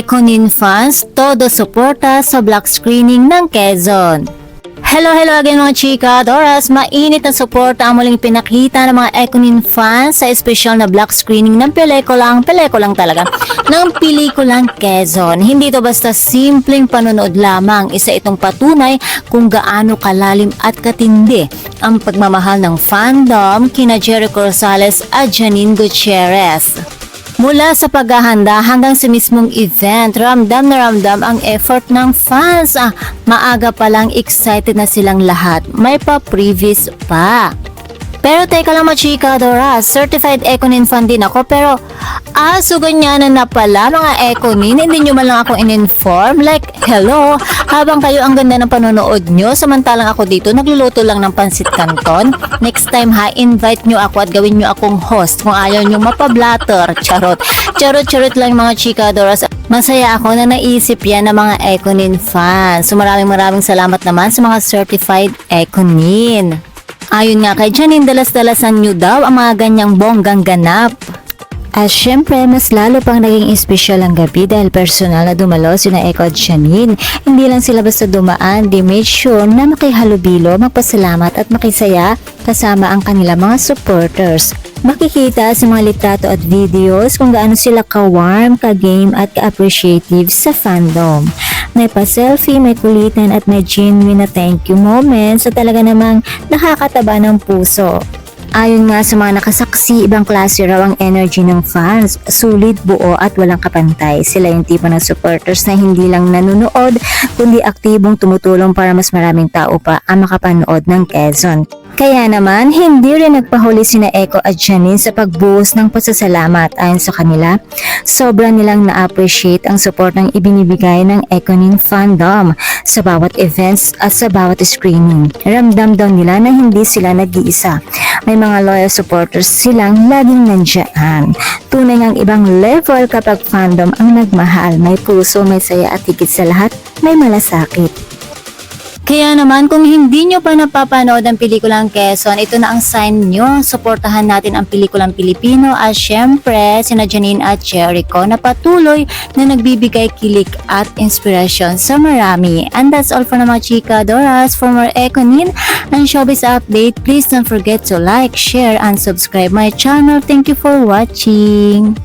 Econin fans, todo suporta sa block screening ng Quezon. Hello again mga chika, Doras, mainit na suporta ang muling pinakita ng mga Econin fans sa espesyal na block screening ng pelikulang talaga, ng pelikulang Quezon. Hindi to basta simpleng panonood lamang, isa itong patunay kung gaano kalalim at katindi ang pagmamahal ng fandom kina Jericho Rosales at Janine Gutierrez. Mula sa paghahanda hanggang sa mismong event, ramdam na ramdam ang effort ng fans. Maaga pa lang excited na silang lahat. May pa-previous pa. Pero teka lang mga chika, Dora, certified Econin fan din ako pero ganyanan na pala mga Econin, hindi nyo man lang ako in-inform. Like, hello, habang kayo ang ganda ng panonood nyo, samantalang ako dito nagluluto lang ng pansit canton. Next time ha, invite nyo ako at gawin nyo akong host kung ayaw nyo mapablatter. Charot lang mga chika, Dora. Masaya ako na naisip yan ng mga Econin fans. So maraming salamat naman sa mga certified Econin. Ayon nga kay Janine, dalas-dalasan nyo daw ang mga ganyang bonggang ganap. At syempre, mas lalo pang naging espesyal ang gabi dahil personal na dumalo sina Eco at Janine. Hindi lang sila basta dumaan, they made sure na makihalubilo, magpasalamat at makisaya kasama ang kanilang mga supporters. Makikita sa mga litrato at videos kung gaano sila ka-warm, ka-game at ka-appreciative sa fandom. May pa-selfie, may kulitan at may genuine na thank you moments na talaga namang nakakataba ng puso. Ayon nga sa mga nakasaksi, ibang klase raw ang energy ng fans, sulit, buo at walang kapantay. Sila yung tipo ng supporters na hindi lang nanonood, kundi aktibong tumutulong para mas maraming tao pa ang makapanood ng Quezon. Kaya naman, hindi rin nagpahuli sina Eco at Janine sa pagbuhos ng pasasalamat. Ayon sa kanila, sobra nilang na-appreciate ang support ng ibinibigay ng Econin fandom sa bawat events at sa bawat screening. Ramdam daw nila na hindi sila nag-iisa. May mga loyal supporters silang laging nandiyan. Tunay ngang ibang level kapag fandom ang nagmahal. May puso, may saya at higit sa lahat, may malasakit. Kaya naman kung hindi nyo pa napapanood ang pelikulang Quezon, ito na ang sign nyo. Suportahan natin ang pelikulang Pilipino at syempre sina Janine at Jericho na patuloy na nagbibigay kilig at inspirasyon sa marami. And that's all for na mga chika, Doras. For more Econin and showbiz update, please don't forget to like, share, and subscribe my channel. Thank you for watching.